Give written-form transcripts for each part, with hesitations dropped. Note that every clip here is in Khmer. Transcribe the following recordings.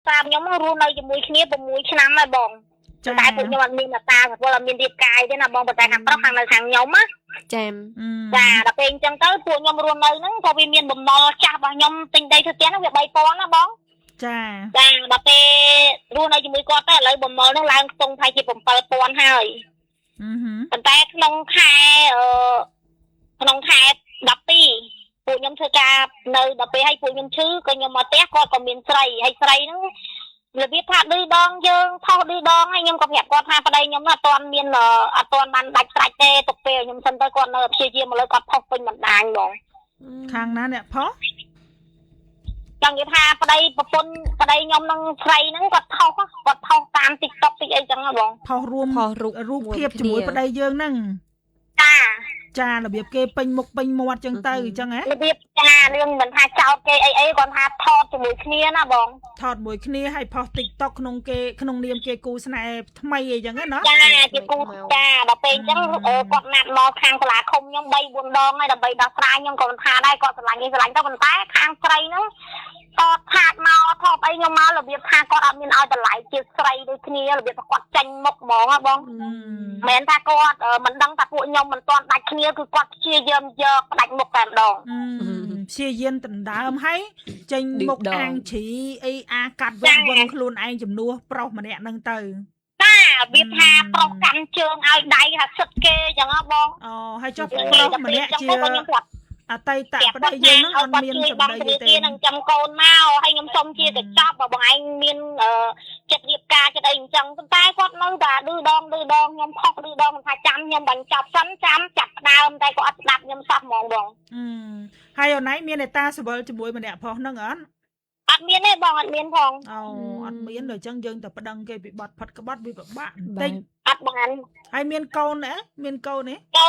តាមខ្ញុំរស់នៅជាមួយគ្នា6ឆ្នាំហើយបងតែពួកខ្ញុំអត់មានតាពលអត់មានរៀបកាយទេណាបងប៉ុន្តែខាងប្រុសខាងនៅខាងខ្ញុំណាចាដល់ពេលអញ្ចឹងទៅពួកខ្ញុំរស់នៅហ្នឹងក៏វាមានបំណុលចាស់របស់ខ្ញុំទិញដីធ្វើផ្ទះហ្នឹងវា3000ណាបងចាដល់ពេលរស់នៅជាមួយគាត់ទៅឥឡូវបំណុលហ្នឹងឡើងខ្ទង់ថាជា7000ហើយប៉ុន្តែក្នុងខែ12ពួកខ្ញុំធ្វើការនៅដល់ពេលឲ្យពួកខ្ញុំឈឺក៏ខ្ញុំមកផ្ទះគាត់ក៏មានស្រីហើយស្រីហ្នឹងរបៀបថាឌឺដងយើងថោសឌឺដងហើយខ្ញុំក៏ប្រាប់គាត់ថាប្តីខ្ញុំអត់ទាន់បានដាច់ស្រេចទេទុកពេលខ្ញុំសិនទៅគាត់នៅព្យាយាមមកលើគាត់ផុសពេញបណ្ដាញបងខាងណាអ្នកផុសចង់និយាយថាប្តីប្រពន្ធប្តីខ្ញុំនឹងស្រីហ្នឹងគាត់ថោសតាម TikTok តិចអីចឹងហ៎បងផុសរួមរូបភាពជាមួយប្តីយើងហ្នឹងចារបៀបគេពេញមុខពេញមាត់ចឹងទៅអញ្ចឹងហ៎របៀបរឿងមិនថាចោតគេអីគាត់ថាថតជាមួយគ្នាណាបងថតមួយគ្នាហើយផុស TikTok ក្នុងនាមគេគូស្នេហ៍ថ្មីអីចឹងណាជាគូដល់ពេលអញ្ចឹងគាត់ណាត់មកខាងសាលាឃុំខ្ញុំ3-4ដងហើយដើម្បីដោះស្រាយខ្ញុំក៏មិនថាដែរគាត់ស្រឡាញ់ទៅប៉ុន្តែខាងស្រីហ្នឹងគាត់ថាមកថតអីខ្ញុំមករបៀបថាគាត់អត់មានឲ្យតម្លៃជាស្រីដូចគ្នារបៀបគាត់ចាញ់មុខហ្មងហ៎បងមិនថាគាត់មិនដឹងថាពួកខ្ញុំមិនទាន់ដាច់គ្នាគឺគាត់ព្យាយាមយកផ្ដាច់មុខតែម្ដងព្យាយាមដណ្ដើមហើយចេញមុខអាងជ្រីអីអាកាត់វឹងខ្លួនឯងជំនួសប្រុសម្នាក់ហ្នឹងទៅវាថាប្រុសកាន់ជើងឲ្យដៃថាសិតគេអញ្ចឹងហ៎បងហើយចុះប្រុសម្នាក់ជាអតីតប្តីយើងហ្នឹងអត់មានសម្ដីទេនឹងចាំកូនមកហើយខ្ញុំសុំជាកញ្ចប់បើបងឯងមានចិត្តរៀបការចិត្តអីអញ្ចឹងប៉ុន្តែគាត់នៅតែឌឺដងខ្ញុំផុសឌឺដងថាចាំខ្ញុំបញ្ចប់សិនចាំចាប់ដើមតែគាត់អត់ស្ដាប់ខ្ញុំសោះហ្មងបងហើយអូនឯងមានតាសវលជាមួយម្នាក់ផុសហ្នឹងអត់មានទេបងអត់មានផងអត់មានដូចអញ្ចឹងយើងទៅប្តឹងគេពីបត់ផាត់ក្បត់វាពិបាកបន្តិចអត់បានហើយមានកូនណាមានកូនទេកូ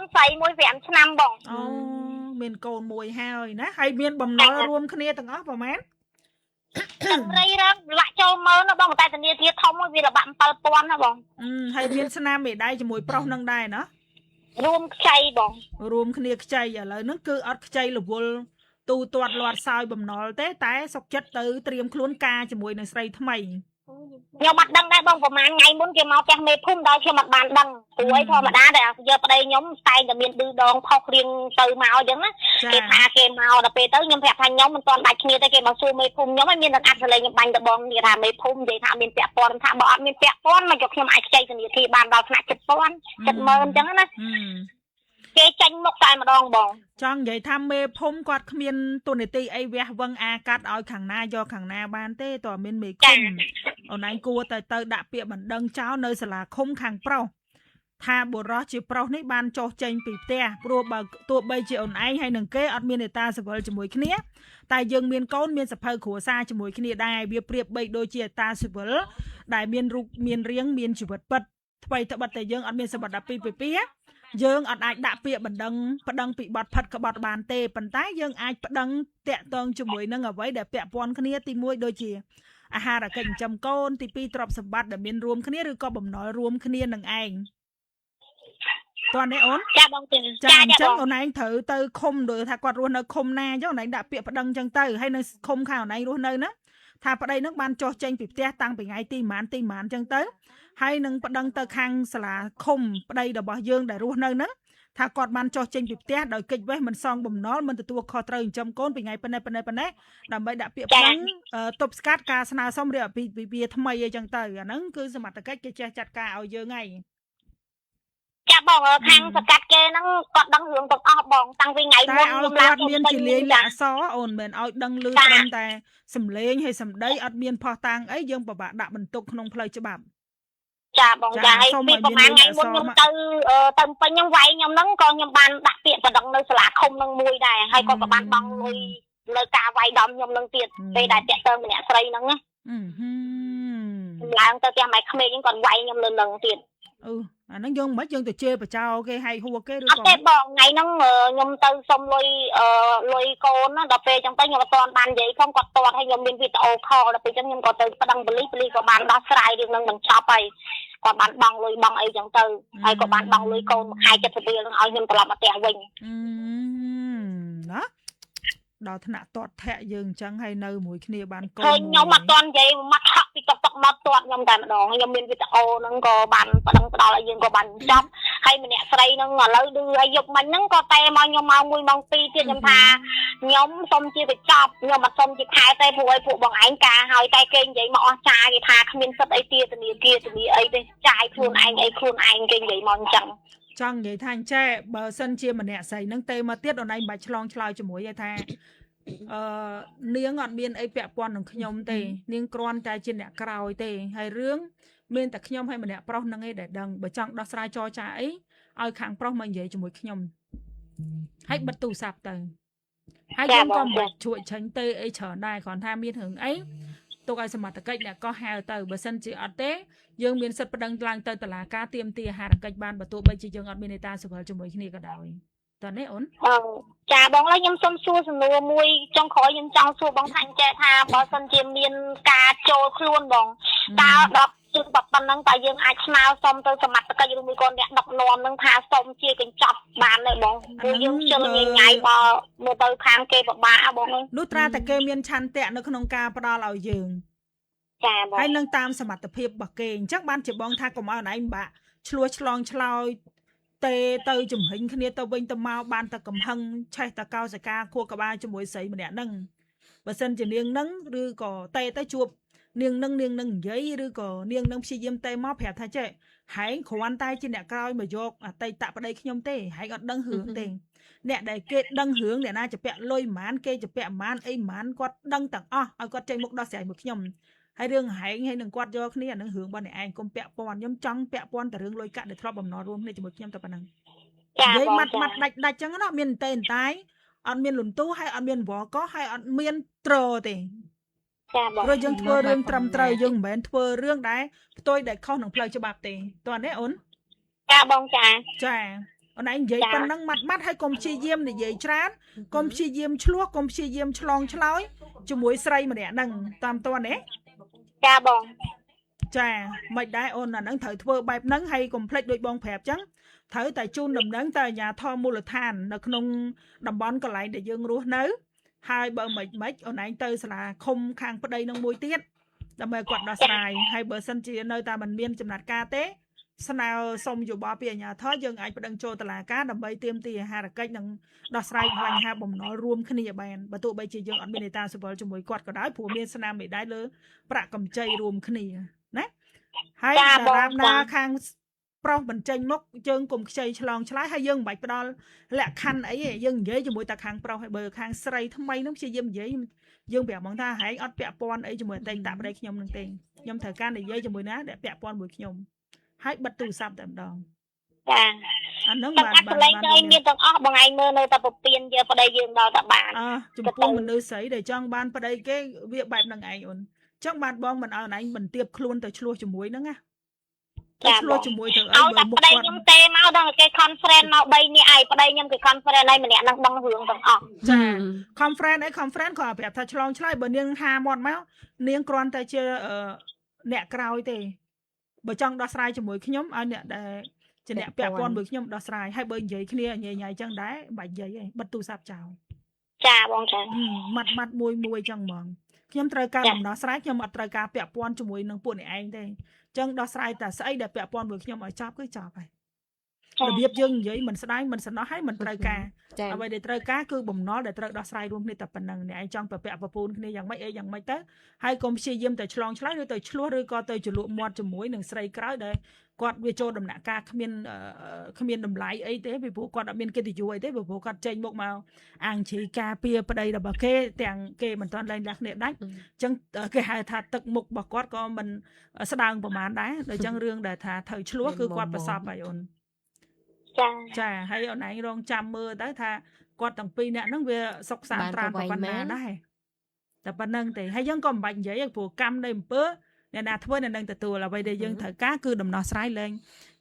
នស្រីមួយ5ឆ្នាំបងមានកូនមួយហើយណាហើយមានបំណុលរួមគ្នាទាំងអស់ប្រហែលរៃលាក់ចូលមើលណាបងតែធនាគារធំវារបាក់7000ណាបងហើយមានស្នាមមេដៃជាមួយប្រុសនឹងដែរណារួមខ្ចីបងរួមគ្នាខ្ចីឥឡូវហ្នឹងគឺអត់ខ្ចីរវល់ទូទាត់លាត់សោយបំណុលទេតែសុកចិត្តទៅត្រៀមខ្លួនការជាមួយនឹងស្រីថ្មីខ្ញុំអត់ដឹងដែរបងប្រហែលថ្ងៃមុនគេមកផ្ទះមេភូមិដល់ខ្ញុំអត់បានដឹងព្រោះធម្មតាតែយកប្តីខ្ញុំតែងតែមានឌឺដងផុសរៀងទៅមកអញ្ចឹងណាគេថាគេមកដល់ពេលទៅខ្ញុំប្រាប់ថាខ្ញុំមិនទាន់ដាច់គ្នាទេគេមកសួរមេភូមិខ្ញុំឲ្យមានតែអត់សលេងខ្ញុំបាញ់ទៅបងនិយាយថាមេភូមិនិយាយថាមានពាក់ព័ន្ធថាបើអត់មានពាក់ព័ន្ធមកយកខ្ញុំអាចខ្ចីធនាគារបានដល់ថ្នាក់70,000 70,000អញ្ចឹងណាគេចាញ់មុខតែម្ដងបងចង់និយាយថាមេភូមិគាត់គ្មានទូនាទីអីវះវឹងអាកាត់ឲ្យខាងណាយកខាងណាបានទេតើមានមេឃុំអូនឯងគួរទៅដាក់ពាក្យបណ្ដឹងចោលនៅសាលាឃុំខាងប្រុសថាបុរសជាប្រុសនេះបានចោះចេញពីផ្ទះព្រោះបើទោះបីជាអូនឯងហើយនឹងគេអត់មាននេតាសវលជាមួយគ្នាតែយើងមានកូនមានសភៅគ្រួសារជាមួយគ្នាដែរវាប្រៀបបីដូចជាតាសវលដែលមានរូបមានរាងមានជីវិតពិតថ្មីត្បិតតែយើងអត់មានសម្បត្តិ12ពី2យើងអត់អាចដាក់ពាក្យបណ្ដឹងពីបទផិតក្បត់បានទេប៉ុន្តែយើងអាចប្តឹងតាក់ទងជាមួយនឹងអ្វីដែលពាក់ព័ន្ធគ្នាទី1ដូចជាអាហារកិច្ចចិញ្ចឹមកូនទី2ទ្រព្យសម្បត្តិដែលមានរួមគ្នាឬក៏បំណុលរួមគ្នានឹងឯងតើនេះអូនចាបងទីចាអញ្ចឹងអូនឯងត្រូវទៅឃុំដូចថាគាត់រស់នៅឃុំណាអញ្ចឹងអូនឯងដាក់ពាក្យប្តឹងអញ្ចឹងទៅហើយនៅឃុំខាងអូនឯងរស់នៅណាថាប្តីនឹងបានចោះចេញពីផ្ទះតាំងពីថ្ងៃទីម៉ានអញ្ចឹងទៅហើយនឹងប្តឹងទៅខាងសាលាឃុំប្តីរបស់យើងដែលរស់នៅហ្នឹងថាគាត់បានចោះចេញពីផ្ទះដោយកិច្ចវេះមិនសងបំណុលមិនទទួលខុសត្រូវចិញ្ចឹមកូនពីថ្ងៃប៉ុណ្ណេះដើម្បីដាក់ពាក្យប្តឹងទប់ស្កាត់ការស្នើសុំរៀបអាពាហ៍ពិពាហ៍ថ្មីអីចឹងទៅអាហ្នឹងគឺសមត្ថកិច្ចគេចេះចាត់ការឲ្យយើងហើយចាបងខាងសកាត់គេហ្នឹងគាត់ដឹងរឿងទាំងអស់បងតាំងពីថ្ងៃមុនខ្ញុំឡើងមានជាលាយលាក់អសអូនមិនឲ្យដឹងលឺត្រឹមតែសំឡេងហើយសម្ដីអត់មានផុសតាំងអីយើងពិបាកដាក់បន្ទុកក្នុងផ្លូវច្បាប់ចាបងចាហើយពីប្រហែលថ្ងៃមុនខ្ញុំទៅពេញខ្ញុំវាយខ្ញុំហ្នឹងក៏ខ្ញុំបានដាក់ពាក្យបណ្ដឹងនៅសាលាឃុំនឹងមួយដែរហើយគាត់ក៏បានបង់លុយលើការវាយដំខ្ញុំនឹងទៀតពេលដែលតាក់ទងម្នាក់ស្រីហ្នឹងណាឡើងទៅផ្ទះម៉ែក្មេងហ្នឹងគាត់វាយខ្ញុំនៅនឹងទៀតអាហ្នឹងយើងមិនយើងទៅជេរបចោគេហែកហួរគេឬក៏អត់ទេបងថ្ងៃហ្នឹងខ្ញុំទៅសុំលុយកូនណាដល់ពេលអញ្ចឹងទៅខ្ញុំអត់ទាន់បាននិយាយផងគាត់ទាត់ឲ្យខ្ញុំមានវីដេអូខលដល់ពេលអញ្ចឹងខ្ញុំក៏ទៅប្តឹងប៉ូលីសក៏បានដោះស្រាយរឿងហ្នឹងបញ្ចប់ហើយគាត់បានបង់លុយបង់អីអញ្ចឹងទៅហើយក៏បានបង់លុយកូនខែ70រៀលហ្នឹងឲ្យខ្ញុំត្រឡប់មកផ្ទះវិញណា ដល់ថ្នាក់ទាត់ធាក់យើងអញ្ចឹងហើយនៅមួយគ្នាបានកូន ឃើញខ្ញុំអត់ទាន់និយាយមកហាក់ពីតុកមកទាត់ខ្ញុំតែម្ដងខ្ញុំមានវីដេអូហ្នឹងក៏បានប្តឹងផ្ដាល់ឲ្យយើងក៏បានចប់ហើយម្នាក់ស្រីហ្នឹងឥឡូវឌឺឲ្យយប់មិញហ្នឹងក៏តែមកខ្ញុំមក1 ម៉ោង 2ទៀតខ្ញុំថាខ្ញុំសុំជាទៅចប់ខ្ញុំអត់សុំជាខែទេព្រោះឲ្យពួកបងឯងការហើយតែគេនិយាយមកអស់ចាគេថាគ្មានសិទ្ធអីទាធនាគារធានាអីទេចាយខ្លួនឯងអីខ្លួនឯងគេនិយាយមកអញ្ចឹងចង់និយាយថាអញ្ចេះបើសិនជាម្នាក់ស្រីហ្នឹងទេមកទៀតអូនឯងបាច់ឆ្លងឆ្លើយជាមួយឯថានាងអត់មានអីពាក់ព័ន្ធនឹងខ្ញុំទេនាងគ្រាន់តែជាអ្នកក្រោយទេហើយរឿងមានតែខ្ញុំហើយម្នាក់ប្រុសហ្នឹងឯងដែលដឹងបើចង់ដោះស្រាយចរចាអីឲ្យខាងប្រុសមកនិយាយជាមួយខ្ញុំហើយបិទទូរស័ព្ទទៅហើយយើងក៏មិនបាច់ជួចចាញ់ទេអីច្រើនដែរគ្រាន់ថាមានរឿងអីទុកឲ្យសមត្ថកិច្ចអ្នកក៏ហៅទៅបើសិនជាអត់ទេយើងមានសិទ្ធិប្តឹងឡើងទៅតុលាការទាមទារអាហារកិច្ចបានបើទោះបីជាយើងអត់មាននេតាសិវិលជាមួយគ្នាក៏ដោយតើនេះអូនចាបងឡើយខ្ញុំសុំសួរសំណួរមួយចុងក្រោយខ្ញុំចង់សួរបងថាអញ្ចេះថាបើសិនជាមានការចូលខ្លួនបងតើដល់ជិះប៉ុណ្ណឹងតើយើងអាចស្នើសុំទៅសមត្ថកិច្ចឬមួយក៏អ្នកដឹកនាំនឹងថាសុំជាកញ្ចប់បានទេបងព្រោះយើងជិលញ៉ៃបើមើលទៅខាងគេពិបាកបងនោះត្រាតែគេមានឆន្ទៈនៅក្នុងការផ្ដល់ឲ្យយើងចាបងហើយនឹងតាមសមត្ថភាពរបស់គេអញ្ចឹងបានជាបងថាកុំឲ្យណៃបាក់ឆ្លោះឆ្លងឆ្លោយទេទៅជំហិញគ្នាទៅវិញទៅមកបានតែកំហឹងឆេះតកោសកាខួរក្បាលជាមួយស្រីម្នាក់ហ្នឹងបើសិនជានាងហ្នឹងឬក៏ទេទៅជួបនាងហ្នឹងនិយាយឬក៏នាងហ្នឹងព្យាយាមទេមកប្រាប់ថាចេះហែងគ្រាន់តែជាអ្នកក្រោយមកយកអតីតប្តីខ្ញុំទេហែងអត់ដឹងរឿងទេអ្នកដែលគេដឹងរឿងអ្នកណាជាពាក់លុយប្រហែលគេជាពាក់ប្រហែលអីប្រហែលគាត់ដឹងទាំងអស់ឲ្យគាត់ចេញមុខដោះស្រាយមកខ្ញុំហើយរឿងហែងហើយនឹងគាត់យកគ្នាអានឹងរឿងរបស់អ្នកឯងកុំពាក់ព័ន្ធខ្ញុំចង់ពាក់ព័ន្ធតែរឿងលុយកាក់ដែលធ្លាប់បំណុលរួមគ្នាជាមួយខ្ញុំតែប៉ុណ្ណឹងនិយាយម៉ាត់ដាច់ចឹងណាមានតែតែអត់មានលន់ទូហើយអត់មានវល់កោហើយអត់មានត្រទេចាបងព្រោះយើងធ្វើរឿងត្រឹមត្រូវយើងមិនមែនធ្វើរឿងដែលផ្ទុយដែលខុសនឹងផ្លូវច្បាប់ទេតោះនេះអូនចាបងចាអូនឯងនិយាយប៉ុណ្ណឹងម៉ាត់ហើយកុំព្យាយាមនិយាយច្រើនកុំព្យាយាមឆ្លោះកុំព្យាយាមឆ្លងឆ្លើយជាមួយស្រីម្នាក់ហ្នឹងតាមតើណាចាបងចាមិនដែរអូនអាហ្នឹងត្រូវធ្វើបែបហ្នឹងហើយកុំភ្លេចដូចបងប្រាប់ចឹងត្រូវតែជូនដំណឹងទៅអាជ្ញាធរមូលដ្ឋាននៅក្នុងតំបន់កន្លែងដែលយើងរស់នៅហើយបើមិនអូនឯងទៅសាលាឃុំខាងប្តីនឹងមួយទៀតដើម្បីគាត់ដោះស្រាយហើយបើសិនជានៅតែមិនមានចំណាត់ការទេស្នើសុំយោបល់ពីអាជ្ញាធរយើងអាចប្តឹងចូលតុលាការដើម្បីទាមទារអាហារកិច្ចនិងដោះស្រាយបញ្ហាបំណុលរួមគ្នាបានបើទោះបីជាយើងអត់មាននេតាសិវិលជាមួយគាត់ក៏ដោយព្រោះមានស្នាមមេដៃលើប្រាក់កម្ចីរួមគ្នាណាហើយតារាបណាខាងប្រុសបញ្ចេញមុខយើងកុំខ្ចីឆ្លងឆ្លើយហើយយើងមិនបាច់ផ្ដល់លក្ខខណ្ឌអីទេយើងនិយាយជាមួយតែខាងប្រុសហើយបើខាងស្រីថ្មីនោះព្យាយាមនិយាយយើងប្រាប់ហ្មងថាហែងអត់ពាក់ព័ន្ធអីជាមួយតែតាប្តីខ្ញុំនឹងទេខ្ញុំត្រូវការនិយាយជាមួយណាដែលពាក់ព័ន្ធមួយខ្ញុំហើយបិទទូរស័ព្ទតែម្ដងចាអាហ្នឹងបានមានទាំងអស់បងឯងមើលនៅតែពពៀនយកប្តីយើងដល់តែបានចំពោះមនុស្សស្រីដែលចង់បានប្តីគេវាបែបហ្នឹងឯងអូនចង់បានបងមិនឲ្យឯងបន្ទាបខ្លួនទៅឆ្លោះជាមួយហ្នឹងណាឆ្លោះជាមួយទៅអីបើមុខគាត់ខ្ញុំទេមកដល់គេ conference មក3នាក់ឯងប្តីខ្ញុំគេ conference ឯងម្នាក់នឹងដឹងរឿងទាំងអស់ចា conference ឯង conference គាត់ប្រាប់ថាឆ្លងឆ្លើយបើនាងថាមាត់មកនាងគ្រាន់តែជាអ្នកក្រោយទេបើចង់ដោះស្រាយជាមួយខ្ញុំឲ្យអ្នកដែលជាអ្នកពាក់ព័ន្ធមួយខ្ញុំដោះស្រាយហើយបើនិយាយគ្នាញ៉ៃអញ្ចឹងដែរបាច់និយាយឯងបិទទូរស័ព្ទចោលចាបងចាម៉ាត់មួយចឹងហ្មងខ្ញុំត្រូវការដំណោះស្រាយខ្ញុំអត់ត្រូវការពាក់ព័ន្ធជាមួយនឹងពួកអ្នកឯងទេចឹងដោះស្រាយតែស្អីដែលពាក់ព័ន្ធមួយខ្ញុំឲ្យចប់គឺចប់ហើយរបៀបយើងនិយាយមិនស្ដាយមិនសំណោះហើយមិនត្រូវការអ្វីដែលត្រូវការគឺបំណុលដែលត្រូវដោះស្រាយរួមគ្នាតែប៉ុណ្្នឹងអ្នកឯងចង់ប្រពាក់ប្រពូនគ្នាយ៉ាងម៉េចអីយ៉ាងម៉េចទៅហើយកុំព្យាយាមតែឆ្លងឆ្លើយឬទៅឆ្លោះឬក៏ទៅជលក់មាត់ជាមួយនឹងស្រីក្រោយដែលគាត់វាចូលដំណាក់កាលគ្មានតម្លៃអីទេពីព្រោះគាត់អត់មានកិត្តិយសអីទេពីព្រោះគាត់ចេញមុខមកអាងជ្រីការពារប្តីរបស់គេទាំងគេមិនទាន់លែងលះគ្នាដាច់អញ្ចឹងគេហៅថាទឹកមុខរបស់គាត់ក៏មិនស្ដើងប្រហែលដែរដូចអញ្ចឹងរឿងដែលថាត្រូវឆ្លោះគឺគាត់ប្រសពហើយអូនចាហើយអូនឯងរងចាំមើលទៅថាគាត់ទាំងពីរនាក់ហ្នឹងវាសុខសាន្តត្រានប៉ុណ្ណាដែរតែប៉ុណ្្នឹងទេហើយយើងក៏មិនបាច់និយាយព្រោះកម្មនៃអំពើអ្នកណាធ្វើអ្នកនឹងទទួលអ្វីដែលយើងត្រូវការគឺដំណោះស្រាយលែង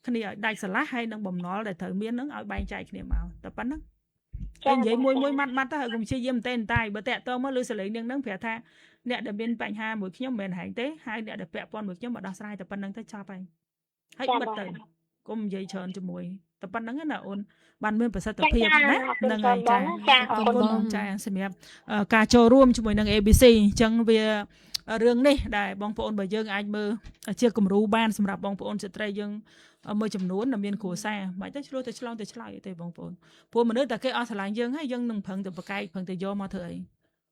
គ្នាឲ្យដាច់ស្រឡះហើយនឹងបំណុលដែលត្រូវមាននឹងឲ្យបែងចែកគ្នាមកតែប៉ុណ្្នឹងតែនិយាយមួយម៉ាត់ទៅហើយកុំព្យាយាមតែបើតាក់តមកលើសលេងនឹងប្រាប់ថាអ្នកដែលមានបញ្ហាមួយខ្ញុំមិនមែនហែងទេហើយអ្នកដែលពាក់ព័ន្ធមួយខ្ញុំមកដោះស្រាយតែប៉ុណ្្នឹងទៅចប់ហើយបិទទៅកុំនិយាយច្រើនជាមួយតែ តែប៉ុណ្្នឹងណាអូនបានមានប្រសិទ្ធភាពណាហ្នឹងហើយចាអរគុណចាសម្រាប់ការចូលរួមជាមួយនឹង ABC អញ្ចឹងវារឿងនេះដែលបងប្អូនបើយើងអាចមើលជាគំរូបានសម្រាប់បងប្អូនស្ត្រីយើងមួយចំនួនដែលមានគ្រួសារមិនទៅឆ្លោះទៅឆ្លងទៅឆ្លើយទេបងប្អូនព្រោះមនុស្សតែគេអស់ស្រឡាញ់យើងហើយយើងនឹងប្រឹងទៅប្រកែកប្រឹងទៅយកមកធ្វើអី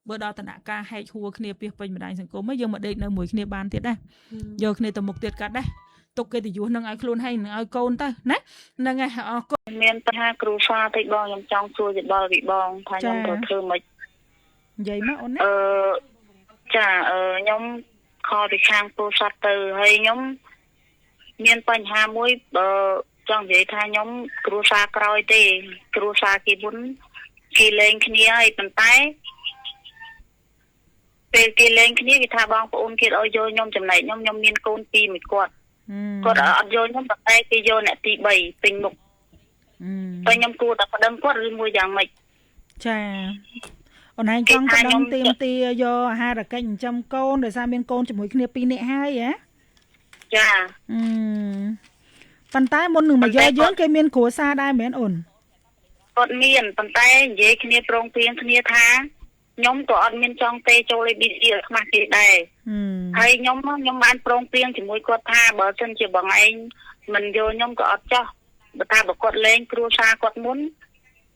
បើដល់តំណការហែកហួរគ្នាពីពេញបណ្ដាញសង្គមហើយយើងមកដេកនៅមួយគ្នាបានទៀតដែរយកគ្នាទៅមុខទៀតកាត់ដែរទុកកិត្តិយសនឹងឲ្យខ្លួនហើយនឹងឲ្យកូនទៅណាហ្នឹងហើយអរគុណមានបញ្ហាគ្រូសាតិចបងខ្ញុំចង់ជួយយោបល់វិបងថាខ្ញុំត្រូវធ្វើម៉េចនិយាយមកអូនណាចាខ្ញុំខលពីខាងពូសតទៅហើយខ្ញុំមានបញ្ហាមួយចង់និយាយថាខ្ញុំគ្រូសាក្រោយទេគ្រូសាគេមុនគេលេងគ្នាហើយប៉ុន្តែពេលគេលេងគ្នាគេថាបងប្អូនគេឲ្យយកខ្ញុំចំណែកខ្ញុំមានកូន2មួយគាត់អត់យកខ្ញុំប៉ុន្តែគេយកអ្នកទី3ពេញមុខតែខ្ញុំគួរតែប្តឹងគាត់ឬមួយយ៉ាងម៉េចចាអូនឯងចង់ប្តឹងទៀមទាយកអាហារកិច្ចចិញ្ចឹមកូនដោយសារមានកូនជាមួយគ្នា2នាក់ហើយហ៎ចាប៉ុន្តែមុននឹងមកយកយើងគេមានគ្រួសារដែរមែនអូនគាត់មានប៉ុន្តែនិយាយគ្នាប្រងព្រៀងគ្នាថាខ្ញុំក៏អត់មានចង់ទេចូល ABC ឲ្យខ្មាស់គេដែរហើយខ្ញុំបានប្រងព្រៀងជាមួយគាត់ថាបើសិនជាបងឯងមិនយកខ្ញុំក៏អត់ចោះបើថាបើគាត់លេងគ្រួសារគាត់មុន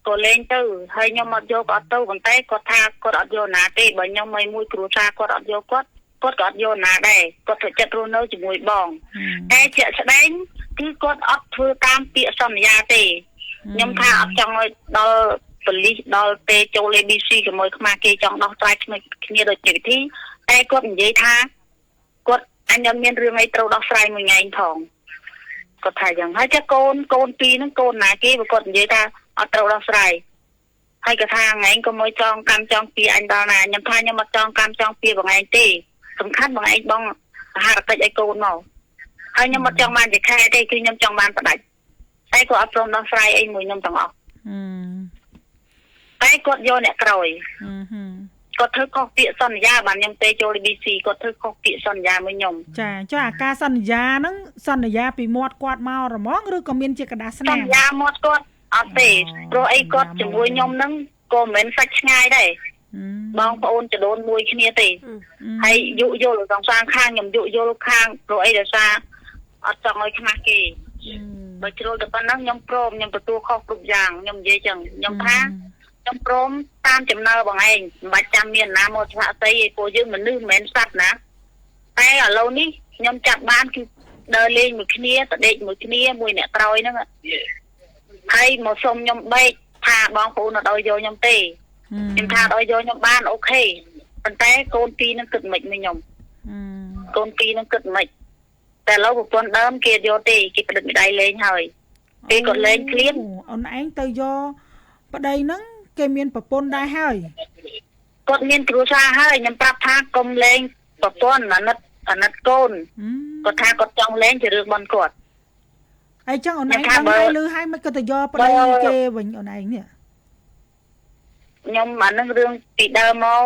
ក៏លេងទៅហើយខ្ញុំអត់យកក៏អត់ទៅប៉ុន្តែគាត់ថាគាត់អត់យកណាទេបើខ្ញុំឲ្យមួយគ្រួសារគាត់អត់យកគាត់ក៏អត់យកណាដែរគាត់ទៅចិត្តរស់នៅជាមួយបងតែជាក់ស្ដែងគឺគាត់អត់ធ្វើតាមពាក្យសន្យាទេខ្ញុំថាអត់ចង់ឲ្យដល់ប៉ូលីសដល់ពេលចូល ABC ជាមួយខ្មាស់គេចង់ដោះស្រាយគ្នាដោយវិធីតែគាត់និយាយថាគាត់អញអត់មានរឿងអីត្រូវដោះស្រាយមួយថ្ងៃផងគាត់ថាយ៉ាងហើយចាកូន2ហ្នឹងកូនណាគេបើគាត់និយាយថាអត់ត្រូវដោះស្រាយហើយគាត់ថាថ្ងៃក៏មួយចង់កម្មចង់ពីអញដល់ណាខ្ញុំថាខ្ញុំអត់ចង់កម្មចង់ពីបងឯងទេសំខាន់បងឯងបងអាហារតិចឲ្យកូនមកហើយខ្ញុំអត់ចង់បានជាខែទេគឺខ្ញុំចង់បានផ្ដាច់តែគាត់អត់ព្រមដោះស្រាយអីមួយខ្ញុំទាំងអស់តែគាត់យកអ្នកក្រោយគាត់ធ្វើខុសពាក្យសន្យាបានខ្ញុំទៅចូល ABC គាត់ធ្វើខុសពាក្យសន្យាមួយខ្ញុំចាចុះអាការសន្យាហ្នឹងសន្យាពីមាត់គាត់មករហ្មងឬក៏មានជាกระดาษស្នាមសន្យាមាត់គាត់អត់ទេព្រោះអីគាត់ជាមួយខ្ញុំហ្នឹងក៏មិនមែនសាច់ឆ្ងាយដែរបងប្អូនចដូនមួយគ្នាទេហើយយុយល់សងសាងខាងខ្ញុំយុយល់ខាងព្រោះអីដោយសារអត់ចង់ឲ្យខ្មាស់គេបើជ្រុលទៅប៉ុណ្ណឹងខ្ញុំព្រមខ្ញុំទទួលខុសគ្រប់យ៉ាងខ្ញុំនិយាយចឹងខ្ញុំថាខ្ញុំព្រមតាមចំណើបងឯងមិនបាច់ចាំមានណាមកឆ្លាក់ស្អីឯពួកយើងមនុស្សមិនមែនសត្វណាតែឥឡូវនេះខ្ញុំចាប់បានគឺដើរលេងមួយគ្នាទៅដេកមួយគ្នាមួយអ្នកក្រោយហ្នឹងហើយមកសុំខ្ញុំបេកថាបងប្អូនអត់ឲ្យយកខ្ញុំទេខ្ញុំថាឲ្យយកខ្ញុំបានអូខេប៉ុន្តែកូន2នឹងគិតមិនខ្ញុំកូន2នឹងគិតមិនតែឥឡូវប្រពន្ធដើមគេយកទេគេប្រឌិតម្ដាយលេងហើយពេលគាត់លេងឃ្លានអូនឯងទៅយកប្តីហ្នឹងគេមានប្រពន្ធដែរហើយគាត់មានគ្រួសារហើយខ្ញុំប្រាប់ថាកុំលេងប្រពន្ធអាណិតកូនគាត់ថាគាត់ចង់លេងជារឿងបនគាត់អីចឹងអូនឯងដឹងហើយឮហើយមិនក៏ទៅយកប្តីគេវិញអូនឯងនេះខ្ញុំអានឹងរឿងពីដើមមក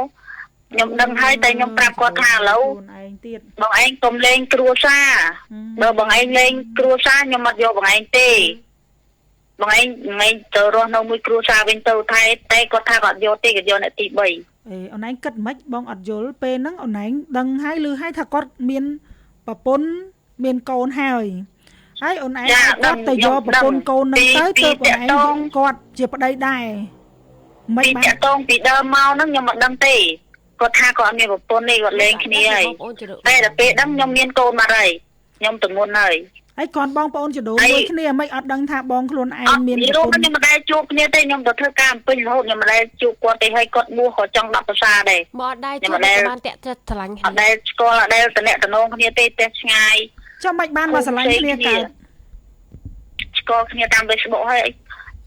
ខ្ញុំដឹងហើយតែខ្ញុំប្រាប់គាត់ថាឥឡូវខ្លួនឯងទៀតបងឯងកុំលេងគ្រួសារបើបងឯងលេងគ្រួសារខ្ញុំអត់យកបងឯងទេបងឯងទៅរស់នៅមួយគ្រួសារវិញទៅថែតែគាត់ថាគាត់យកទេគាត់យកអ្នកទី3អូនឯងគិតមិនបងអត់យល់ពេលហ្នឹងអូនឯងដឹងហើយឮហើយថាគាត់មានប្រពន្ធមានកូនហើយអូនឯងគាត់ទៅយកប្រពន្ធកូននឹងទៅទើបបងឯងគាត់ជាប្តីដែរមិនបានតាក់តងពីដើមមកហ្នឹងខ្ញុំមិនដឹងទេគាត់ថាគាត់អត់មានប្រពន្ធទេគាត់លេងគ្នាហើយតែដល់ពេលហ្នឹងខ្ញុំមានកូនមកហើយខ្ញុំទម្ងន់ហើយគ្រាន់បងប្អូនចដូនមួយគ្នាមិនអត់ដឹងថាបងខ្លួនឯងមានប្រពន្ធខ្ញុំមិនដែលជួបគ្នាទេខ្ញុំទៅធ្វើការអំពេញរហូតខ្ញុំមិនដែលជួបគាត់ទេហើយគាត់បួសក៏ចង់10ភាសាដែរមកអត់ដែលជួបបានតាក់ចិត្តឆ្លាញ់អត់ដែលស្គាល់អត់ដែលតំណែងគ្នាទេតែឆ្ងាយចាំមិនបានមកឆ្លាញ់គ្នាកើតស្គាល់គ្នាតាម Facebook ហើយ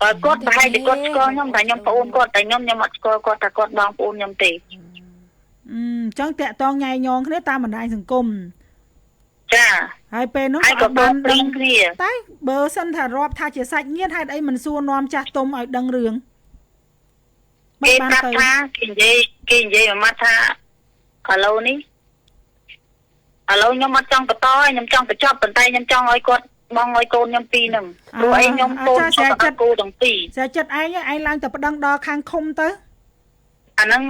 បើគាត់ប្រហែលជាគាត់ស្គាល់ខ្ញុំតែខ្ញុំប្អូនគាត់តែខ្ញុំអត់ស្គាល់គាត់តែគាត់បងប្អូនខ្ញុំទេចឹងតាក់តងញ៉ៃញងគ្នាតាមបណ្ដាញសង្គមចាហើយពេលនោះក៏បានដឹងគ្នាតែបើសិនថារាប់ថាជាសាច់ញាតិហេតុអីមិនសួរនាំចាស់ទុំឲ្យដឹងរឿងមិនបានទៅថាគេនិយាយមកថាឥឡូវខ្ញុំអត់ចង់បន្តខ្ញុំចង់បញ្ចប់ប៉ុន្តែខ្ញុំចង់ឲ្យគាត់ បងឲ្យកូនខ្ញុំពីរហ្នឹងព្រោះអីខ្ញុំកូនគាត់គូទាំងពីរ ស្រាចិត្តឯងឡើងតែប្តឹងដល់ខាងឃុំទៅអាហ្នឹង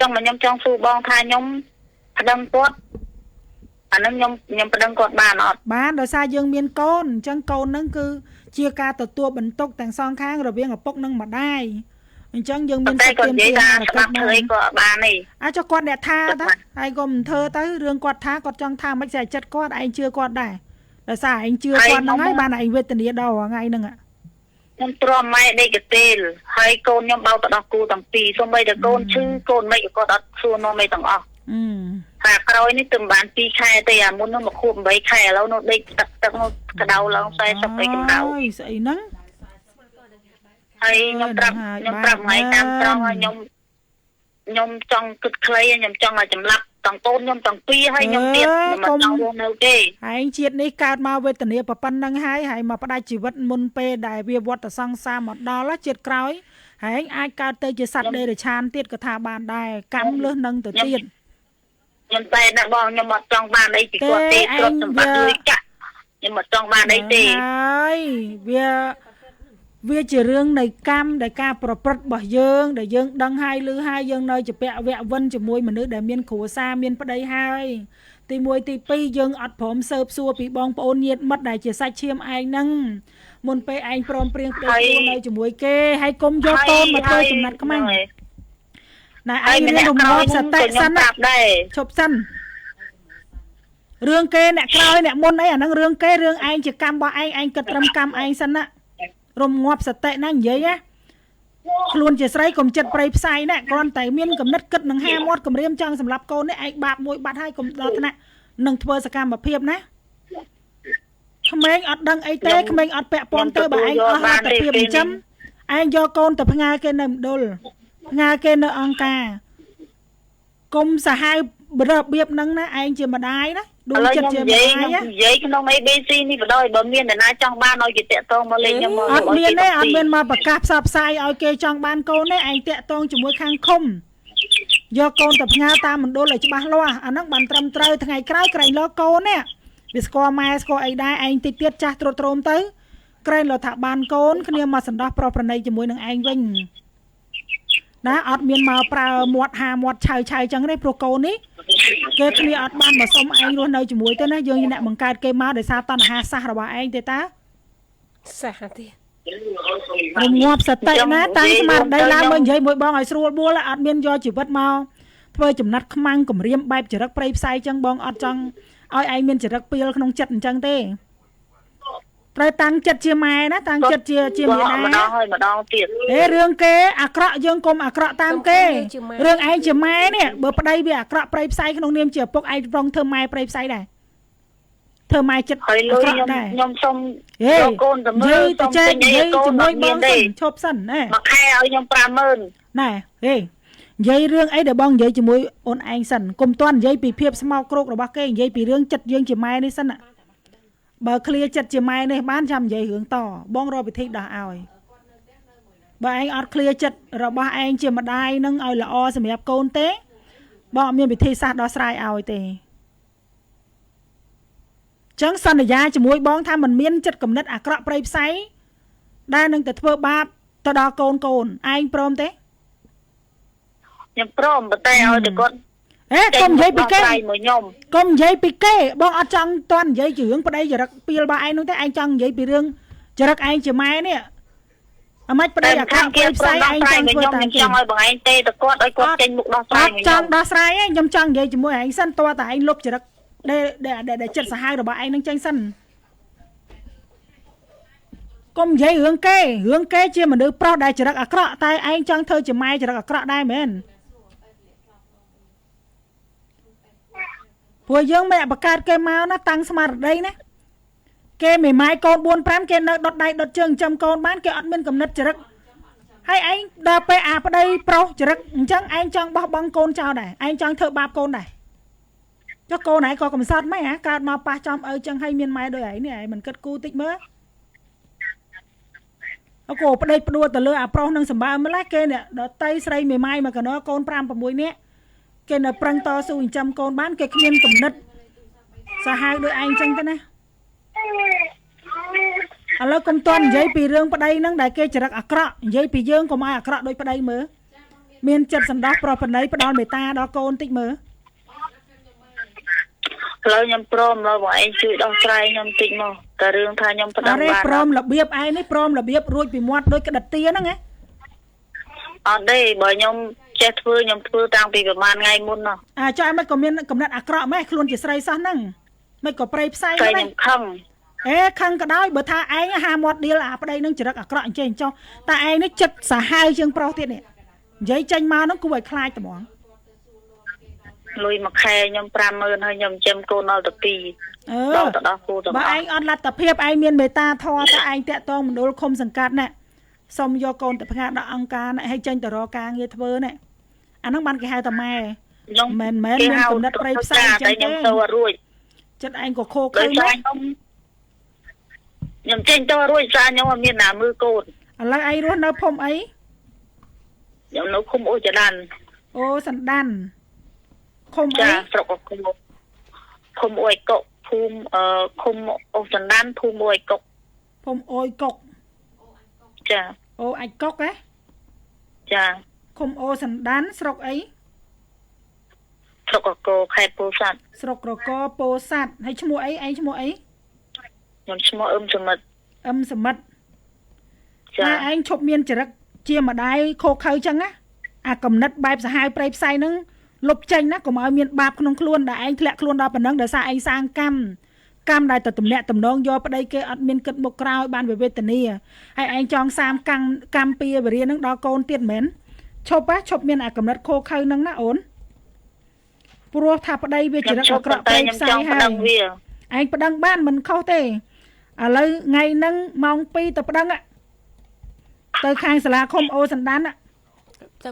ចង់មកខ្ញុំចង់សួរបងថាខ្ញុំប្តឹងគាត់អាហ្នឹងខ្ញុំប្តឹងគាត់បានអត់បានដោយសារយើងមានកូនអញ្ចឹងកូនហ្នឹងគឺជាការទទួលបន្ទុកទាំងសងខាងរវាងឪពុកនិងម្ដាយអញ្ចឹងយើងមានសិទ្ធិទាមទារស្ដាប់ធ្វើអីក៏បានទេអាចគាត់អ្នកថាទៅហើយក៏មិនធ្វើទៅរឿងគាត់ថាគាត់ចង់ថាមិនស្អាតចិត្តគាត់ឯងជឿគាត់ដែរដោយសារឯងជឿគាត់ហ្នឹងហើយបានឯងវេទនាដល់ថ្ងៃហ្នឹងខ្ញុំទ្រាំម៉ែដេកកទេលហើយកូនខ្ញុំបោកទៅដល់គូទាំងពីរសូម្បីតែកូនឈឺកូនមិនគាត់អត់សួរនាំអីទាំងអស់ថាក្រោយនេះទៅបាន2ខែទេអាមុននោះមកខួប8ខែឥឡូវនោះដេកទឹកនោះកដៅឡើង40អីកម្ដៅអើយស្អីហ្នឹងហើយខ្ញុំប្រាប់ថ្ងៃតាមត្រង់ឲ្យខ្ញុំចង់គិតខ្លីខ្ញុំចង់ឲ្យចម្លាប់ទាំងកូនខ្ញុំទាំងពីរហើយខ្ញុំទៀតខ្ញុំមិនចង់រស់នៅទេឯងជាតិនេះកើតមកវេទនាប៉ុណ្្នឹងហើយមកផ្ដាច់ជីវិតមុនពេលដែលវាវត្តសង្សារមកដល់ជាតិក្រោយហើយអាចកើតទៅជាសត្វដេរឆានទៀតក៏ថាបានដែរកម្មលឹះនឹងទៅទៀតខ្ញុំតែដាក់បងខ្ញុំអត់ចង់បានអីពីគាត់ទេទ្រព្យសម្បត្តិលុយកាក់ខ្ញុំអត់ចង់បានអីទេហើយវាជារឿងនៃកម្មដែលការប្រព្រឹត្តរបស់យើងដែលយើងដឹងហើយឮហើយយើងនៅជាពាក់វៈវិនជាមួយមនុស្សដែលមានគ្រួសារមានប្តីហើយទី1ទី2យើងអត់ព្រមស៊ើបសួរពីបងប្អូនញាតិមិត្តដែលជាសាច់ឈាមឯងហ្នឹងមុនពេលឯងព្រមព្រៀងប្តីខ្លួននៅជាមួយគេហើយកុំយកកូនមកធ្វើចំណាត់ខ្មាំងណែឯងរៀនរំងាប់សតិសិនឈប់សិនរឿងគេអ្នកក្រោយអ្នកមុនអីអាហ្នឹងរឿងគេរឿងឯងជាកម្មរបស់ឯងគិតត្រឹមកម្មឯងសិនណារំងាប់សតិណានិយាយណាខ្លួនជាស្រីកុំចិត្តប្រៃផ្សាយណាគ្រាន់តែមានកំណត់គិតនឹងហាមាត់គម្រាមចង់សម្រាប់កូននេះឯងបាបមួយបាត់ហើយកុំដល់ថ្នាក់នឹងធ្វើសកម្មភាពណាក្មេងអត់ដឹងអីទេក្មេងអត់ពាក់ព័ន្ធទៅបើឯងអស់លទ្ធភាពចិញ្ចឹមឯងយកកូនទៅផ្ញើគេនៅមណ្ឌលផ្ញើគេនៅអង្គការគុំសាហាវរបៀបហ្នឹងណាឯងជាម្ដាយណាដួងចិត្តជាម្ដាយនិយាយក្នុង ABC នេះបដ ாய் បើមានអ្នកណាចង់បានឲ្យគេតាក់ទងមកលេខខ្ញុំមកអត់មានទេអត់មានមកប្រកាសផ្សព្វផ្សាយឲ្យគេចង់បានកូនទេឯងតាក់ទងជាមួយខាងឃុំយកកូនទៅផ្ញើតាមមណ្ឌលឲ្យច្បាស់លាស់អាហ្នឹងបានត្រឹមត្រូវថ្ងៃក្រោយក្រែងលោកកូននេះវាស្គាល់ម៉ែស្គាល់អីដែរឯងតិចទៀតចាស់ត្រុតត្រោមទៅក្រែងលោកថាបានកូនគ្នាមកសន្តោសប្រុសប្រណីជាមួយនឹងឯងវិញណាអត់មានមកប្រើមាត់ហាមាត់ឆៅចឹងទេព្រោះកូននេះគេគ្នាអត់បានមកសុំឯងរស់នៅជាមួយទេណាយើងអ្នកបង្កើតគេមកដោយសារតណ្ហាសាសរបស់ឯងទេតាសាសទេរងាប់សតិណាតាំងស្មារតីឡើងមើលនិយាយមួយបងឲ្យស្រួលបួលអត់មានយកជីវិតមកធ្វើចំណាត់ខ្មាំងគម្រាមបែបចរិតប្រៃផ្សាយចឹងបងអត់ចង់ឲ្យឯងមានចរិតពីលក្នុងចិត្តអញ្ចឹងទេត្រូវតាំងចិត្តជាម៉ែណាតាំងចិត្តជាមេដាម្ដងហើយម្ដងទៀតរឿងគេអាក្រក់យើងកុំអាក្រក់តាមគេរឿងឯងជាម៉ែនេះបើប្តីវាអាក្រក់ប្រៃផ្សាយក្នុងនាមជាឪពុកឯងប្រងធ្វើម៉ែប្រៃផ្សាយដែរធ្វើម៉ែចិត្តអាក្រក់ដែរខ្ញុំសុំយកកូនទៅមើលទៅចេះនិយាយជាមួយបងសិនឈប់សិនណាមួយខែឲ្យខ្ញុំ50000ណែហេនិយាយរឿងអីដែលបងនិយាយជាមួយអូនឯងសិនកុំតន់និយាយពីភាពស្មោកគ្រោករបស់គេនិយាយពីរឿងចិត្តយើងជាម៉ែនេះសិនណាបើឃ្លាចិត្តជាម៉ែនេះបានចាំនិយាយរឿងតបងរកវិធីដោះឲ្យបើឯងអត់ឃ្លាចិត្តរបស់ឯងជាម្ដាយនឹងឲ្យល្អសម្រាប់កូនទេបងអត់មានវិធីសាស្ត្រដោះស្រាយឲ្យទេចឹងសន្យាជាមួយបងថាមិនមានចិត្តគំនិតអាក្រក់ប្រៃផ្សៃដែលនឹងទៅធ្វើបាបទៅដល់កូនឯងព្រមទេខ្ញុំព្រមប៉ុន្តែឲ្យតែគាត់កុំនិយាយពីគេខ្ញុំកុំនិយាយពីគេបងអត់ចង់តន់និយាយពីរឿងប្តីចរិតពីលរបស់ឯងនោះទេឯងចង់និយាយពីរឿងចរិតឯងជាម៉ែនេះអាម៉េចប្តីអាក្រក់គេផ្សាយឯងចង់ធ្វើតាមខ្ញុំចង់ឲ្យបងឯងទេទៅគាត់ឲ្យគាត់ចេញមុខដោះស្រាយចង់ដោះស្រាយឯងខ្ញុំចង់និយាយជាមួយឯងសិនតើតែឯងលុបចរិតដែលចិត្តសាហាវរបស់ឯងនឹងចេញសិនកុំនិយាយរឿងគេជាមនុស្សប្រុសដែលចរិតអាក្រក់តែឯងចង់ធ្វើជាម៉ែចរិតអាក្រក់ដែរមែនព្រោះយើងមិនបង្កើតគេមកណាតាំងស្មារតីណាគេមិនម៉ាយកូន 4-5 គេនៅដុតដៃដុតជើងចាំកូនបានគេអត់មានកំណត់ចរិតហើយឯងដល់ពេលអាប្តីប្រុសចរិតអញ្ចឹងឯងចង់បោះបង់កូនចោលដែរឯងចង់ធ្វើបាបកូនដែរចុះកូនឯងក៏កំសត់ម៉េចកើតមកប៉ះចំឪចឹងហើយមានម៉ែដូចឯងនេះឯងមិនគិតគូតិចមើលអកូប្តីផ្ដួលទៅលើអាប្រុសនឹងសម្បើម្លេះគេនេះដតីស្រីមេម៉ាយមកកណោកូន 5-6 នាក់គេនៅប្រឹងតស៊ូចិញ្ចឹមកូនបានគេគ្មានគំនិតសាហាវដូចឯងចឹងទៅណា ឥឡូវកុំតន់និយាយពីរឿងប្តីហ្នឹងដែលគេចរិតអាក្រក់និយាយពីយើងកុំឲ្យអាក្រក់ដូចប្តីមើលមានចិត្តសន្តោសប្រប្រណីផ្ដល់មេត្តាដល់កូនតិចមើល ឥឡូវខ្ញុំព្រមមកបងឯងជួយដោះស្រាយខ្ញុំតិចមកតែរឿងថាខ្ញុំផ្ដាំបាន ព្រមរបៀបឯងនេះព្រមរបៀបរួចពីមាត់ដូចក្តិតទាហ្នឹងណា អត់ទេបើខ្ញុំចេះធ្វើខ្ញុំធ្វើតាំងពីប្រហែលថ្ងៃមុនណោះ ចុះមិនក៏មានកំណត់អាក្រក់ម៉េះខ្លួនជាស្រីសោះហ្នឹងមិនក៏ប្រៃផ្សៃ តែ ម៉េះ ខ្ញុំខឹង ខឹងក៏ដោយបើថាឯងហាមាត់ដៀលអាប្តីនឹងចរិតអាក្រក់អញ្ចឹងចុះតែឯងនេះចិត្តសាហាវជាងប្រុសទៀតនេះនិយាយចេញមកហ្នឹងគួរឲ្យខ្លាចត្មង លុយមួយខែខ្ញុំ 50000 ហើយខ្ញុំចិញ្ចឹមកូនដល់ទៅ2ដល់ទៅដល់គូទៅបើឯង អត់លទ្ធភាពឯងមានមេត្តាធម៌តែឯងតាក់តងមណ្ឌលឃុំសង្កាត់ណាសុំយកកូនទៅផ្ញើដល់អង្គការណាឲ្យចេញទៅរកការងារធ្វើណាអាហ្នឹងបានគេហៅតាម៉ែមិនមានកំណត់ប្រៃផ្សាយអញ្ចឹងទេខ្ញុំទៅរួចចិត្តឯងក៏ខូខើណាខ្ញុំចេញទៅរួចសារខ្ញុំអត់មានណាមើលកូនឥឡូវឯងរស់នៅភូមិអីខ្ញុំនៅឃុំអូចដានអូសណ្ដានឃុំអីចាស្រុកឃុំអួយកុកភូមិឃុំអូសណ្ដានភូមិអួយកុកភូមិអួយកុកចាអូអាចកុកហ៎ចាឃុំអូសណ្ដានស្រុកអីស្រុកកកខេត្តពោធិ៍សាត់ស្រុកកកពោធិ៍សាត់ហើយឈ្មោះអីឯងឈ្មោះអីខ្ញុំឈ្មោះអឹមសមិទ្ធចាឯងឈប់មានចរិតជាម្ដាយខូខើចឹងណាអាកំណត់បែបសាហាវប្រៃផ្សៃហ្នឹងលុបចេញណាកុំឲ្យមានបាបក្នុងខ្លួនដែលឯងធ្លាក់ខ្លួនដល់ប៉ុណ្ណឹងដោយសារឯងសាងកម្មដែលទៅទំនាក់ទំនងយកប្តីគេអត់មានគិតមុខក្រោយបានវេទនាហើយឯងចង់សាមកម្មពីវរិយហ្នឹងដល់កូនទៀតមែនឈប់មានអាកំណត់ខូខើហ្នឹងណាអូនព្រោះថាប្តីវាចរិតអាក្រក់ប្រៃផ្សៃហើយឯងប្តឹងបានមិនខុសទេឥឡូវថ្ងៃហ្នឹងម៉ោង 2 ទៅប្តឹងទៅខាងសាលាឃុំអូសណ្ដានទៅ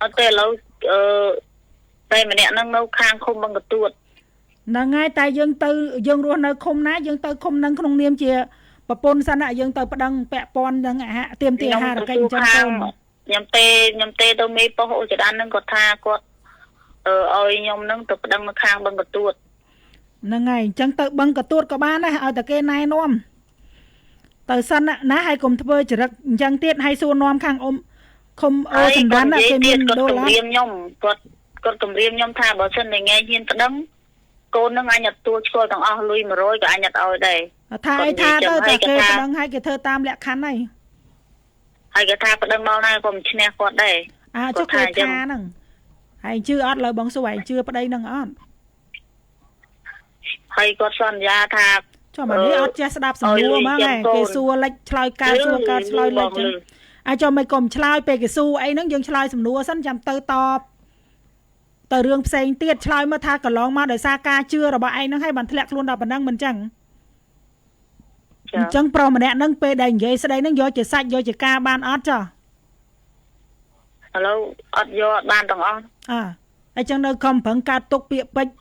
អត់ទេឥឡូវតែម្នាក់ហ្នឹងនៅខាងឃុំបឹងកទួតហ្នឹងហើយតែយើងរស់នៅឃុំណាយើងទៅឃុំហ្នឹងក្នុងនាមជាប្រពន្ធសិនយើងទៅប្តឹងពាក់ព័ន្ធនឹងអាហារទៀមទាអាហារកិច្ចអញ្ចឹងកូនខ្ញុំទេទៅមេប៉ុស្តិ៍អូចដានហ្នឹងគាត់ថាគាត់ឲ្យខ្ញុំហ្នឹងទៅប្តឹងនៅខាងបឹងកទួតហ្នឹងហើយអញ្ចឹងទៅបឹងកទួតក៏បានដែរឲ្យតែគេណែនាំទៅសិនណាហើយកុំធ្វើចរិតអញ្ចឹងទៀតហើយសួរនាំខាងឃុំអូសណ្ដានគេមានដុល្លារខ្ញុំគាត់គម្រាមខ្ញុំថាបើសិនតែថ្ងៃហ៊ានប្តឹងកូននឹងអញអត់ទទួលឆ្កល់ទាំងអស់លុយ100ក៏អញអត់ឲ្យដែរថាអីថាទៅតែគេប្តឹងឲ្យគេធ្វើតាមលក្ខខណ្ឌហើយគេថាប្តឹងមកណាក៏មិនឈ្នះគាត់ដែរចុះគេថាហ្នឹងហើយជឿអត់លើបងសួរឯងជឿប្តីនឹងអត់ហើយគាត់សន្យាថាចុះមកនេះអត់ចេះស្ដាប់សំណួរមកគេសួរលិចឆ្លើយកើតសួរកើតឆ្លើយលិចចឹងអាចុះមិនកុំឆ្លើយពេលគេសួរអីហ្នឹងយើងឆ្លើយសំណួរសិនចាំទៅតបទៅរឿងផ្សេងទៀតឆ្លើយមកថាកន្លងមកដោយសារការជឿរបស់ឯងហ្នឹងហើយបានធ្លាក់ខ្លួនដល់ប៉ុណ្ណឹងមិនចឹងអញ្ចឹងប្រុសម្នាក់ហ្នឹងពេលដែលនិយាយស្ដីហ្នឹងយកជាសាច់យកជាការបានអត់ចុះឥឡូវអត់យកបានទាំងអស់អញ្ចឹងនៅខំប្រឹងកាត់ទុកពាក្យពេចន៍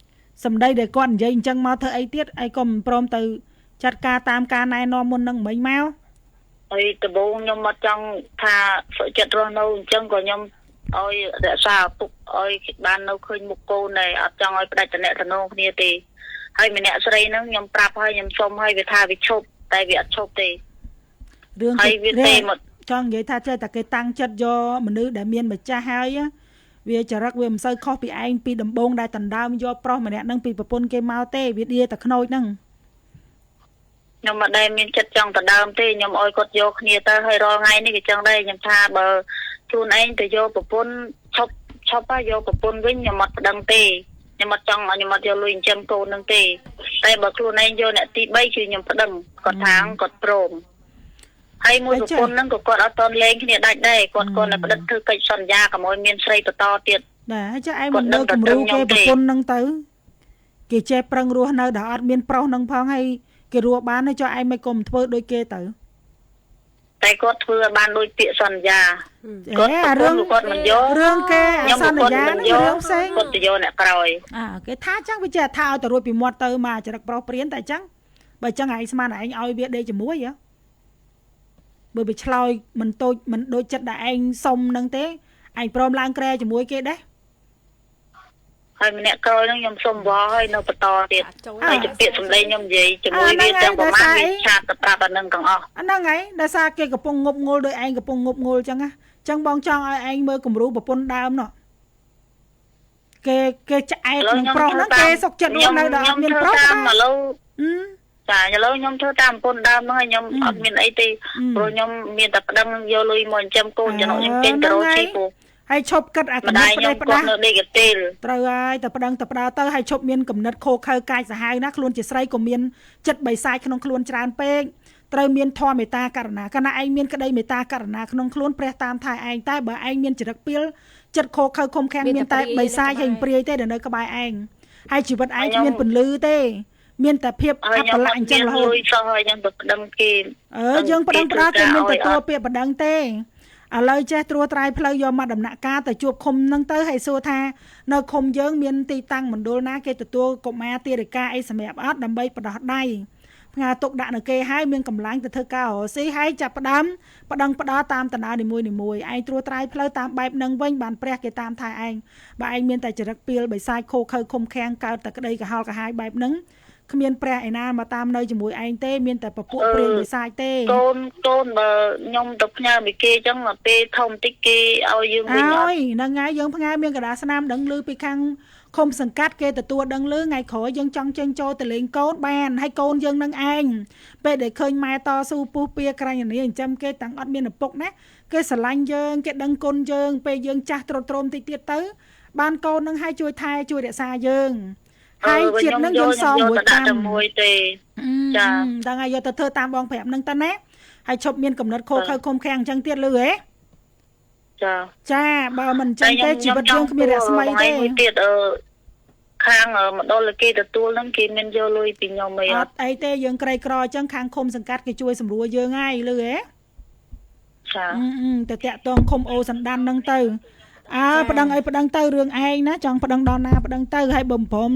សម្ដីដែលគាត់និយាយអញ្ចឹងមកធ្វើអីទៀតឯងក៏មិនព្រមទៅចាត់ការតាមការណែនាំមុននឹងមិញមកហើយដំបូងខ្ញុំអត់ចង់ថាសុខចិត្តរស់នៅអញ្ចឹងក៏ខ្ញុំឲ្យរក្សាទុកឲ្យបាននៅឃើញមុខកូនដែរអត់ចង់ឲ្យផ្ដាច់តំណែងគ្នាទេហើយម្នាក់ស្រីហ្នឹងខ្ញុំប្រាប់ឲ្យខ្ញុំសុំឲ្យវាថាវាឈប់តែវាអត់ឈប់ទេរឿងហើយវាទេមកចង់និយាយថាចេះតែគេតាំងចិត្តយកមនុស្សដែលមានម្ចាស់ហើយវាចរិតវាមិនសូវខុសពីឯងពីដំបូងដែលដណ្ដើមយកប្រុសម្នាក់ហ្នឹងពីប្រពន្ធគេមកទេវាឌៀតែខ្នើចហ្នឹងខ្ញុំមិនដែលមានចិត្តចង់ដណ្ដើមទេខ្ញុំឲ្យគាត់យកគ្នាទៅហើយរាល់ថ្ងៃនេះក៏ចឹងដែរខ្ញុំថាបើខ្លួនឯងទៅយកប្រពន្ធឈប់ហើយយកប្រពន្ធវិញខ្ញុំអត់ប្តឹងទេខ្ញុំអត់ចង់ខ្ញុំអត់យកលុយចិញ្ចឹមកូនហ្នឹងទេតែបើខ្លួនឯងយកអ្នកទី3គឺខ្ញុំប្តឹងគាត់ថាគាត់ព្រមហើយមួយប្រពន្ធហ្នឹងក៏គាត់អត់តន់លេងគ្នាដាច់ដែរគាត់តែផ្ដិតធ្វើកិច្ចសន្យាកុំឲ្យមានស្រីបន្តទៀតដែរហើយចាឯងមិនលើគំរូគេប្រពន្ធហ្នឹងទៅគេចេះប្រឹងរស់នៅដែលអត់មានប្រុសហ្នឹងផងហើយគេរស់បានហើយចុះឯងមិនគុំធ្វើដូចគេទៅតែគាត់ធ្វើឲ្យបានដូចពាក្យសន្យាគាត់រឿងគាត់មិនយករឿងគេសន្យាហ្នឹងរឿងផ្សេងគាត់ទៅយកអ្នកក្រោយគេថាចឹងវាចេះថាឲ្យទៅរួចពីមាត់ទៅមកចរិតប្រុសព្រានតែចឹងបើចឹងឯងស្មានឯងឲ្យវាដេកជាមួយហ៎បើវាឆ្លោយមិនតូចមិនដូចចិត្តដែលឯងសុំនឹងទេឯងព្រមឡើងក្រែជាមួយគេដែរ ហើយម្នាក់ក្រោយហ្នឹងខ្ញុំសុំវល់ហើយនៅបន្តទៀតហើយជាពាក្យសម្លេងខ្ញុំនិយាយជាមួយវាទាំងប្រមាណវាឆាតទៅប្រាប់អានឹងទាំងអស់អាហ្នឹងហើយដោយសារគេកំពុងងប់ងល់ដោយឯងកំពុងងប់ងល់អញ្ចឹងណាអញ្ចឹងបងចង់ឲ្យឯងមើលគំរូប្រពន្ធដើមនោះគេឆ្អែតនឹងប្រុសហ្នឹងគេសុកចិត្តរស់នៅដល់អត់មានប្រុសតាមឥឡូវចាឥឡូវខ្ញុំធ្វើតាមប្រពន្ធដើមហ្នឹងហើយខ្ញុំអត់មានអីទេព្រោះខ្ញុំមានតែប្តឹងយកលុយមកចិញ្ចឹមកូនចំណុចខ្ញុំពេញទៅរកជីពូហើយឈប់គិតអាកំណត់ផ្ដេសផ្ដាស់នៅដេកទេលត្រូវហើយតែប្តឹងទៅផ្ដាល់ទៅហើយឈប់មានកំណត់ខោខើកាយសាហាវណាខ្លួនជាស្រីក៏មានចិត្តបិសាចក្នុងខ្លួនច្រើនពេកត្រូវមានធម៌មេត្តាករុណាកាលណាឯងមានក្តីមេត្តាករុណាក្នុងខ្លួនព្រះតាមថែឯងតែបើឯងមានចរិតពីលចិត្តខោខើខំខាំងមានតែបិសាចហើយព្រាយទេដែលនៅក្បែរឯងហើយជីវិតឯងគ្មានពន្លឺទេមានតែភាពអបលៈអញ្ចឹងរហូតសោះហើយខ្ញុំទៅប្តឹងគេយើងប្តឹងផ្ដាល់គេមានតែតួពាក្យប្តឹងទេឥឡូវចេះត្រួសត្រាយផ្លូវយកមកដំណាក់កាលទៅជួបឃុំហ្នឹងទៅហើយសួរថានៅឃុំយើងមានទីតាំងមណ្ឌលណាគេទទួលកុមារទារិកាអីសម្រាប់អត់ដើម្បីបដោះដៃផ្ងាទុកដាក់នៅគេហើយមានកម្លាំងទៅធ្វើការរកស៊ីហើយចាប់ផ្ដើមប្តឹងផ្ដាល់តាមតំណើនីមួយឯងត្រួសត្រាយផ្លូវតាមបែបហ្នឹងវិញបានព្រះគេតាមថែឯងបើឯងមានតែចរិតពីលបិសាចខូខើខំខាំងកើតតែក្តីកុហលកាហាយបែបហ្នឹងគ្មានព្រះឯណាមកតាមនៅជាមួយឯងទេមានតែពពួកព្រាយបិសាចទេកូនបើខ្ញុំទៅផ្ញើមួយគេអញ្ចឹងមកពេលធំតិចគេឲ្យយើងវិញអត់ហ្នឹងហើយយើងផ្ញើមានកដាស្នាមដឹងឮពីខាងឃុំសង្កាត់គេទទួលដឹងឮថ្ងៃក្រោយយើងចង់ចេញចូលទៅលេងកូនបានហើយកូនយើងនឹងឯងពេលដែលឃើញម៉ែតស៊ូពុះពៀក្រែងនេះចិញ្ចឹមគេតាំងអត់មានឪពុកណាគេស្រឡាញ់យើងគេដឹងគុណយើងពេលយើងចាស់ទ្រុឌទ្រោមតិចទៀតទៅបានកូននឹងឲ្យជួយថែជួយរក្សាយើងហើយជាតិនឹងយើងសងមួយមួយទេចាដល់ហើយយកទៅធ្វើតាមបងប្រាប់នឹងទៅណាហើយឈប់មានកំណត់ខោខើខំខាំងអញ្ចឹងទៀតលឺហ៎ចាបើមិនអញ្ចឹងទេជីវិតយើងគ្មានរស្មីទេមួយទៀតខាងម្ដុលគេទទួលហ្នឹងគេមានយកលុយពីខ្ញុំអត់អីទេយើងក្រីក្រអញ្ចឹងខាងឃុំសង្កាត់គេជួយសម្រួលយើងហើយលឺហ៎ចាទៅតាក់តងឃុំអូសណ្ដានហ្នឹងទៅប្តឹងអីប្តឹងទៅរឿងឯងណាចង់ប្តឹងដល់ណាប្តឹងទៅហើយបំព្រម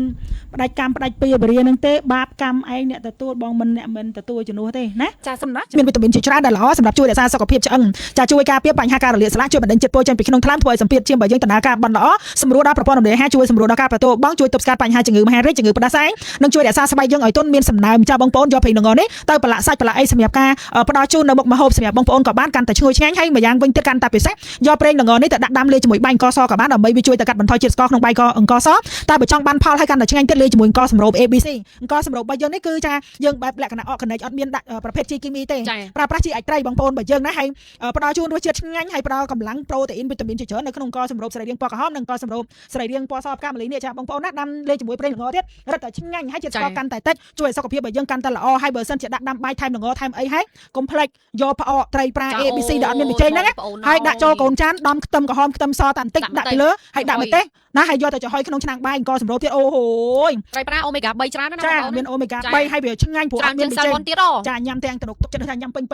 ផ្ដាច់កម្មផ្ដាច់ពីបរិយានឹងទេបាបកម្មឯងអ្នកទទួលបងមិនអ្នកមិនទទួលជំនួសទេណាចាសំណាមានវីតាមីនជាច្រើនដែលល្អសម្រាប់ជួយរក្សាសុខភាពឆ្អឹងចាជួយការពារបញ្ហាការរលាកស្លាកជួយបណ្ដេញជាតិពុលចេញពីក្នុងថ្លើមធ្វើឲ្យសម្ពាធឈាមបើយើងដំណើរការបានល្អសម្រួលដល់ប្រព័ន្ធរំលាយអាហារជួយសម្រួលដល់ការប្រទល់បងជួយទប់ស្កាត់បញ្ហាជំងឺមហារីកជំងឺផ្ដាសាយនិងជួយរក្សាស្បែកយើងឲ្យទន់មានសំណើមចាបងប្អូនយកប្រេងល្ងនេះទៅប្រឡាក់សាច់ប្រឡាក់អីសម្រាប់ការផ្ដល់ជូននៅមុខម្ហូបសម្រាប់បងប្អូនក៏បានកាន់តែឈ្ងុយឆ្ងាញ់ហើយម្យ៉ាងវិញទៀតកាន់តែពិសេសយកប្រេងល្ងនេះទៅដាក់ដាំលាយជាមួយបាញ់កសក៏បានដើម្បីវាជួយទៅកាត់បន្ថយជាតិស្ករក្នុងបាយអង្ករសតែបើចង់បានផលឲ្យកាន់តែឆ្ងាញ់ទៀតលាយជាមួយអង្ករសម្រូប ABC អង្ករសម្រូបរបស់យើងនេះគឺចាយើងបែបលក្ខណៈអកណិចអត់មានដាក់ប្រភេទជីគីមីទេប្រើប្រាស់ជីអាចត្រីបងប្អូនបើយើងណាហើយផ្ដល់ជូនរសជាតិឆ្ងាញ់ហើយផ្ដល់កម្លាំងប្រូតេអ៊ីនវីតាមីនជាច្រើននៅក្នុងអង្ករសម្រូបសរីរាង្គពណ៌ក្រហមនិងអង្ករសម្រូបសរីរាង្គពណ៌សផ្កាម្លិះនេះចាបងប្អូនណាដាំលាយជាមួយប្រេងល្ងទៀតរឹតតែឆ្ងាញ់ហើយជាតិស្ករកាន់តែតិចជួយឲ្យសុខភាពរបស់យើងកាន់តែល្អហើយបើសិនជាដាក់ដាំបាយថែមល្ងថែមអីហើយកុំភ្លេចយកផ្អកត្រីប្រា ABC ដែលអត់មានប៊ីចេងហ្នឹងហើយដាក់ចូលកូនចានដំខ្ទឹមក្រហមខ្ទឹមសតាបន្តិចដាក់ពីលើហើយដាក់ម្ទេសណាហើយយកទៅចំហុយក្នុងឆ្នាំងបាយអង្ករសម្រូបទៀតអូហូយត្រីប្រាអូមេហ្គា3ច្រើនណាស់ចាមានអូមេហ្គា3ហើយវាឆ្ងាញ់ព្រោះអត់មានប៊ីចេងចាញ៉ាំទាំងទំនុកទុកចិត្តថាញ៉ាំពេញ